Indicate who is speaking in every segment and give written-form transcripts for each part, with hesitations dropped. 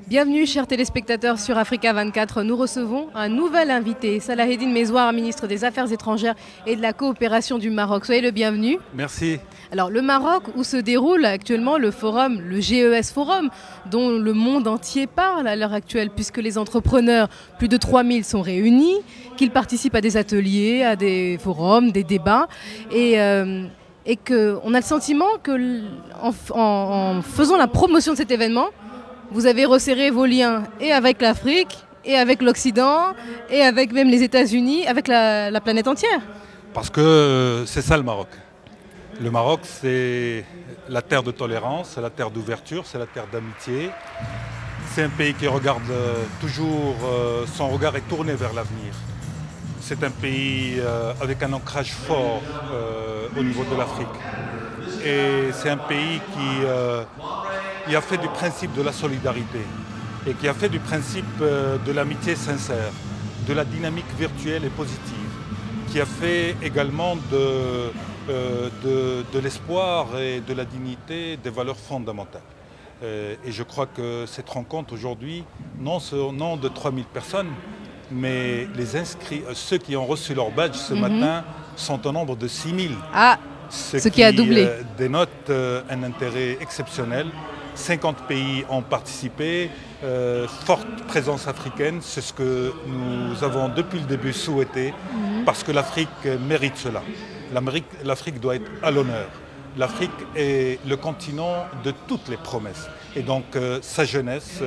Speaker 1: Bienvenue chers téléspectateurs sur Africa 24. Nous recevons un nouvel invité, Salaheddine Mezouara, ministre des Affaires étrangères et de la coopération du Maroc. Soyez le bienvenu.
Speaker 2: Merci.
Speaker 1: Alors le Maroc, où se déroule actuellement le forum, le GES Forum, dont le monde entier parle à l'heure actuelle, puisque les entrepreneurs, plus de 3000 sont réunis, qu'ils participent à des ateliers, à des forums, des débats, et qu'on a le sentiment qu'en faisant la promotion de cet événement, vous avez resserré vos liens et avec l'Afrique, et avec l'Occident, et avec même les États-Unis, avec la planète entière.
Speaker 2: Parce que c'est ça le Maroc. Le Maroc, c'est la terre de tolérance, c'est la terre d'ouverture, c'est la terre d'amitié. C'est un pays qui regarde toujours, son regard est tourné vers l'avenir. C'est un pays avec un ancrage fort au niveau de l'Afrique. Et c'est un pays qui a fait du principe de la solidarité et qui a fait du principe de l'amitié sincère, de la dynamique virtuelle et positive, qui a fait également de l'espoir et de la dignité des valeurs fondamentales. Et je crois que cette rencontre aujourd'hui, non de 3000 personnes, mais les inscrits, ceux qui ont reçu leur badge ce matin sont au nombre de 6000.
Speaker 1: Ah, ce qui a doublé.
Speaker 2: Dénote un intérêt exceptionnel. 50 pays ont participé, forte présence africaine, c'est ce que nous avons depuis le début souhaité, parce que l'Afrique mérite cela. L'Afrique doit être à l'honneur. L'Afrique est le continent de toutes les promesses. Et donc sa jeunesse,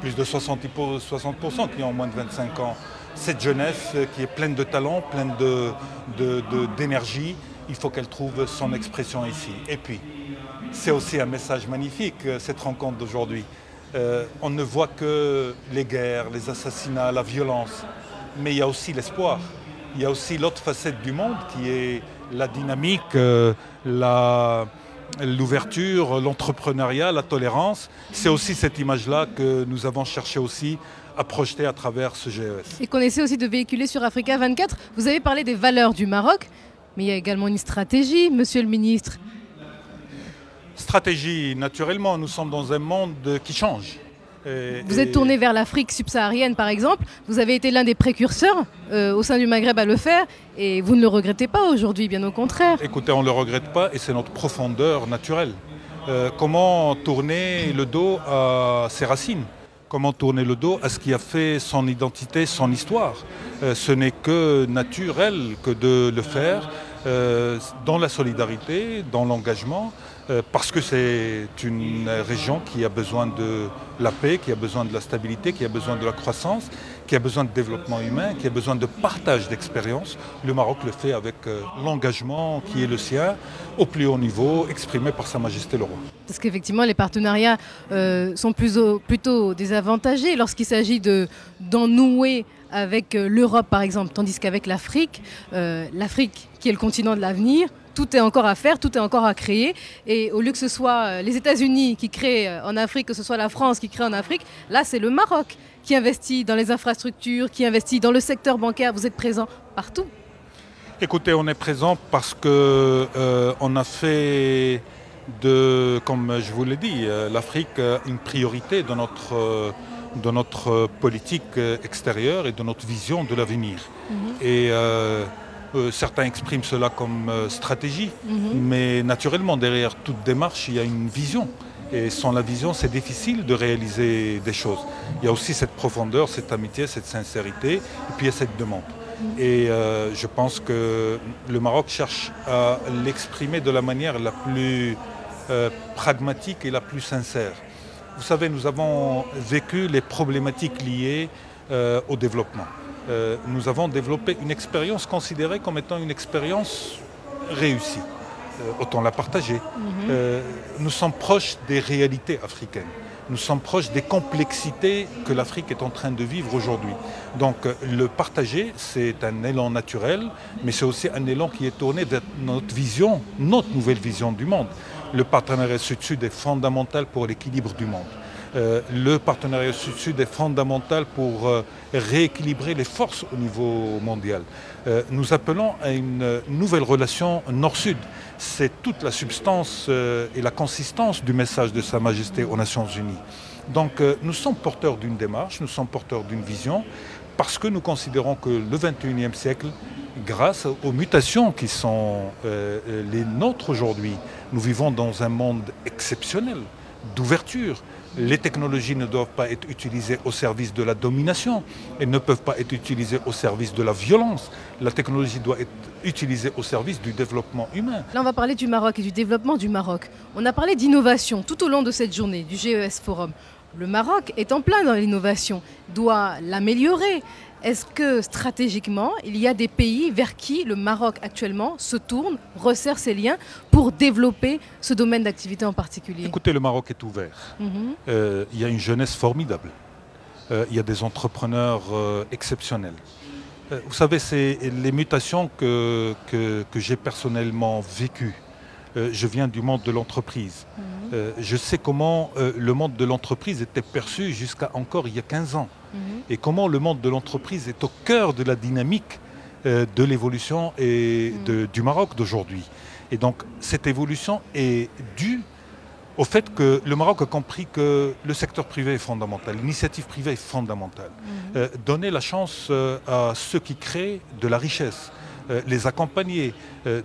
Speaker 2: plus de 60% qui ont moins de 25 ans, cette jeunesse qui est pleine de talent, pleine d'énergie, il faut qu'elle trouve son expression ici. Et puis, c'est aussi un message magnifique, cette rencontre d'aujourd'hui. On ne voit que les guerres, les assassinats, la violence, mais il y a aussi l'espoir. Il y a aussi l'autre facette du monde qui est la dynamique, l'ouverture, l'entrepreneuriat, la tolérance. C'est aussi cette image-là que nous avons cherché aussi à projeter à travers ce GES.
Speaker 1: Et qu'on essaie aussi de véhiculer sur Africa 24. Vous avez parlé des valeurs du Maroc, mais il y a également une stratégie, monsieur le ministre.
Speaker 2: Stratégie, naturellement, nous sommes dans un monde qui change.
Speaker 1: Vous êtes tourné vers l'Afrique subsaharienne, par exemple. Vous avez été l'un des précurseurs au sein du Maghreb à le faire et vous ne le regrettez pas aujourd'hui, bien au contraire.
Speaker 2: Écoutez, on ne le regrette pas et c'est notre profondeur naturelle. Comment tourner le dos à ses racines? Comment tourner le dos à ce qui a fait son identité, son histoire? Ce n'est que naturel que de le faire dans la solidarité, dans l'engagement, parce que c'est une région qui a besoin de la paix, qui a besoin de la stabilité, qui a besoin de la croissance, qui a besoin de développement humain, qui a besoin de partage d'expériences. Le Maroc le fait avec l'engagement qui est le sien, au plus haut niveau, exprimé par Sa Majesté le Roi.
Speaker 1: Parce qu'effectivement, les partenariats sont plutôt désavantagés lorsqu'il s'agit d'en nouer avec l'Europe, par exemple, tandis qu'avec l'Afrique, l'Afrique qui est le continent de l'avenir, tout est encore à faire, tout est encore à créer. Et au lieu que ce soit les États-Unis qui créent en Afrique, que ce soit la France qui crée en Afrique, là c'est le Maroc qui investit dans les infrastructures, qui investit dans le secteur bancaire. Vous êtes présent partout.
Speaker 2: Écoutez, on est présent parce qu'on a fait comme je vous l'ai dit, l'Afrique une priorité dans notre politique extérieure et de notre vision de l'avenir. Et certains expriment cela comme stratégie, mais naturellement, derrière toute démarche, il y a une vision. Et sans la vision, c'est difficile de réaliser des choses. Il y a aussi cette profondeur, cette amitié, cette sincérité, et puis il y a cette demande. Et je pense que le Maroc cherche à l'exprimer de la manière la plus pragmatique et la plus sincère. Vous savez, nous avons vécu les problématiques liées au développement. Nous avons développé une expérience considérée comme étant une expérience réussie. Autant la partager. Nous sommes proches des réalités africaines. Nous sommes proches des complexités que l'Afrique est en train de vivre aujourd'hui. Donc le partager, c'est un élan naturel, mais c'est aussi un élan qui est tourné vers notre vision, notre nouvelle vision du monde. Le partenariat sud-sud est fondamental pour l'équilibre du monde. Le partenariat sud-sud est fondamental pour rééquilibrer les forces au niveau mondial. Nous appelons à une nouvelle relation nord-sud. C'est toute la substance et la consistance du message de Sa Majesté aux Nations Unies. Donc nous sommes porteurs d'une démarche, nous sommes porteurs d'une vision, parce que nous considérons que le XXIe siècle, grâce aux mutations qui sont les nôtres aujourd'hui, nous vivons dans un monde exceptionnel, d'ouverture. Les technologies ne doivent pas être utilisées au service de la domination. Elles ne peuvent pas être utilisées au service de la violence. La technologie doit être utilisée au service du développement humain.
Speaker 1: Là, on va parler du Maroc et du développement du Maroc. On a parlé d'innovation tout au long de cette journée du GES Forum. Le Maroc est en plein dans l'innovation, doit l'améliorer. Est-ce que stratégiquement, il y a des pays vers qui le Maroc actuellement se tourne, resserre ses liens pour développer ce domaine d'activité en particulier?
Speaker 2: Écoutez, le Maroc est ouvert. Il y a une jeunesse formidable. Il y a des entrepreneurs exceptionnels. Vous savez, c'est les mutations que j'ai personnellement vécues. Je viens du monde de l'entreprise. Je sais comment le monde de l'entreprise était perçu jusqu'à encore il y a 15 ans. Et comment le monde de l'entreprise est au cœur de la dynamique de l'évolution du Maroc d'aujourd'hui. Et donc cette évolution est due au fait que le Maroc a compris que le secteur privé est fondamental, l'initiative privée est fondamentale. Donner la chance à ceux qui créent de la richesse, les accompagner,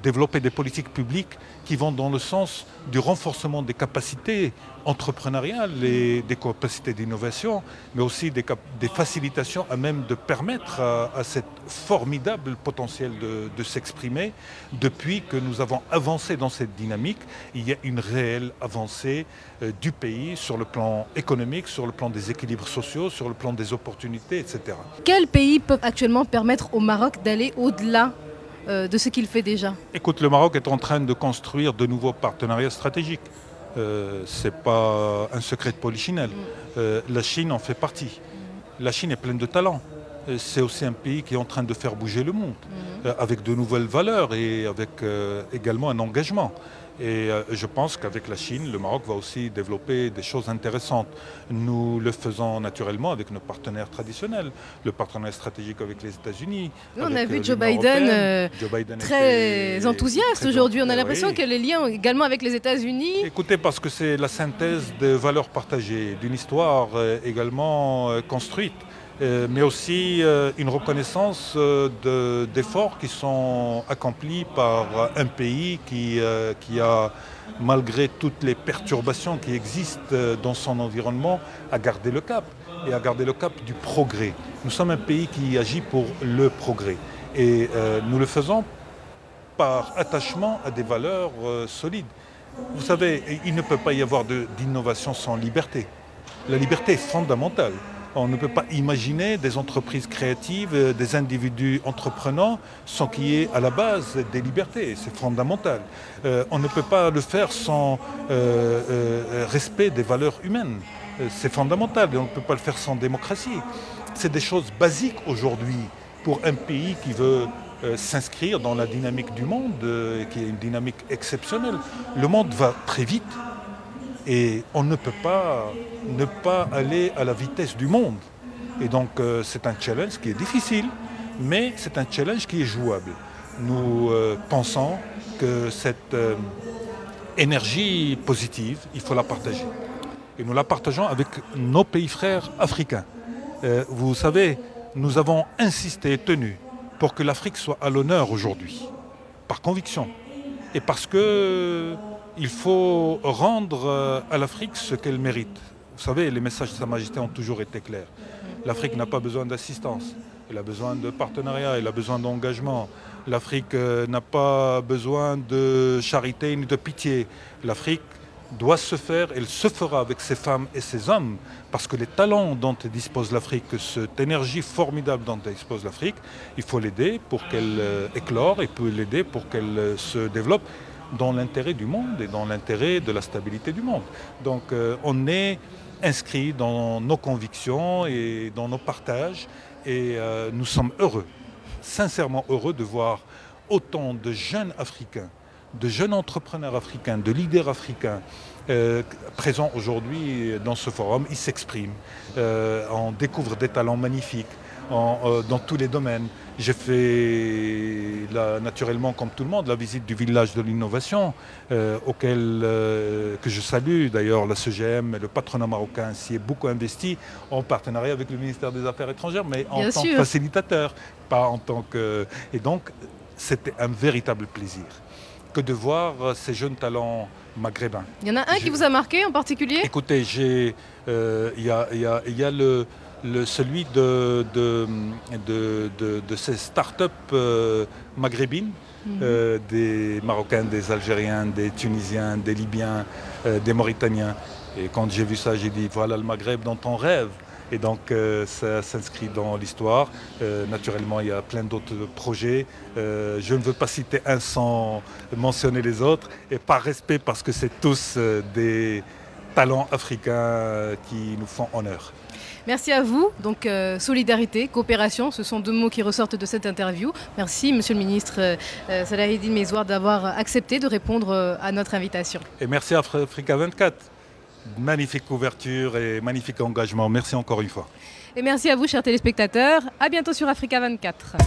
Speaker 2: développer des politiques publiques qui vont dans le sens du renforcement des capacités entrepreneuriales et des capacités d'innovation, mais aussi des facilitations à même de permettre à cette formidable potentiel de s'exprimer. Depuis que nous avons avancé dans cette dynamique, il y a une réelle avancée du pays sur le plan économique, sur le plan des équilibres sociaux, sur le plan des opportunités, etc.
Speaker 1: Quels pays peuvent actuellement permettre au Maroc d'aller au-delà de ce qu'il fait déjà?
Speaker 2: Écoute, le Maroc est en train de construire de nouveaux partenariats stratégiques. Ce n'est pas un secret de polichinelle. La Chine en fait partie. La Chine est pleine de talents. C'est aussi un pays qui est en train de faire bouger le monde, avec de nouvelles valeurs et avec également un engagement. Et je pense qu'avec la Chine, le Maroc va aussi développer des choses intéressantes. Nous le faisons naturellement avec nos partenaires traditionnels, le partenariat stratégique avec les États-Unis.
Speaker 1: On a vu Joe Biden très enthousiaste aujourd'hui. On a l'impression que les liens également avec les États-Unis...
Speaker 2: Écoutez, parce que c'est la synthèse de valeurs partagées, d'une histoire également construite. Mais aussi une reconnaissance d'efforts qui sont accomplis par un pays qui a, malgré toutes les perturbations qui existent dans son environnement, a gardé le cap, et a gardé le cap du progrès. Nous sommes un pays qui agit pour le progrès, et nous le faisons par attachement à des valeurs solides. Vous savez, il ne peut pas y avoir d'innovation sans liberté. La liberté est fondamentale. On ne peut pas imaginer des entreprises créatives, des individus entreprenants sans qu'il y ait à la base des libertés. C'est fondamental. On ne peut pas le faire sans respect des valeurs humaines. C'est fondamental. Et on ne peut pas le faire sans démocratie. C'est des choses basiques aujourd'hui pour un pays qui veut s'inscrire dans la dynamique du monde, qui est une dynamique exceptionnelle. Le monde va très vite. Et on ne peut pas ne pas aller à la vitesse du monde. Et donc c'est un challenge qui est difficile, mais c'est un challenge qui est jouable. Nous pensons que cette énergie positive, il faut la partager. Et nous la partageons avec nos pays frères africains. Vous savez, nous avons insisté et tenu pour que l'Afrique soit à l'honneur aujourd'hui, par conviction. Et parce que il faut rendre à l'Afrique ce qu'elle mérite. Vous savez, les messages de Sa Majesté ont toujours été clairs. L'Afrique n'a pas besoin d'assistance, elle a besoin de partenariat, elle a besoin d'engagement. L'Afrique n'a pas besoin de charité ni de pitié. L'Afrique doit se faire, elle se fera avec ses femmes et ses hommes, parce que les talents dont dispose l'Afrique, cette énergie formidable dont dispose l'Afrique, il faut l'aider pour qu'elle éclore, et peut l'aider pour qu'elle se développe dans l'intérêt du monde et dans l'intérêt de la stabilité du monde. Donc on est inscrit dans nos convictions et dans nos partages, et nous sommes heureux, sincèrement heureux de voir autant de jeunes Africains, de jeunes entrepreneurs africains, de leaders africains présents aujourd'hui dans ce forum. Ils s'expriment, on découvre des talents magnifiques, dans tous les domaines. J'ai fait, naturellement, comme tout le monde, la visite du village de l'innovation, que je salue. D'ailleurs, la CGM et le patronat marocain s'y est beaucoup investi, en partenariat avec le ministère des Affaires étrangères, mais en tant que facilitateur, pas en tant que... Et donc, c'était un véritable plaisir que de voir ces jeunes talents maghrébins.
Speaker 1: Il y en a un qui vous a marqué en particulier?
Speaker 2: Écoutez, il y a celui de ces start-up maghrébines, des Marocains, des Algériens, des Tunisiens, des Libyens, des Mauritaniens. Et quand j'ai vu ça, j'ai dit voilà le Maghreb dont on rêve. Et donc ça s'inscrit dans l'histoire. Naturellement, il y a plein d'autres projets. Je ne veux pas citer un sans mentionner les autres. Et par respect, parce que c'est tous des talents africains qui nous font honneur.
Speaker 1: Merci à vous. Donc solidarité, coopération, ce sont deux mots qui ressortent de cette interview. Merci Monsieur le ministre Salah Eddine Mezouar d'avoir accepté de répondre à notre invitation.
Speaker 2: Et merci à Africa 24. Magnifique couverture et magnifique engagement. Merci encore une fois.
Speaker 1: Et merci à vous chers téléspectateurs. À bientôt sur Africa 24.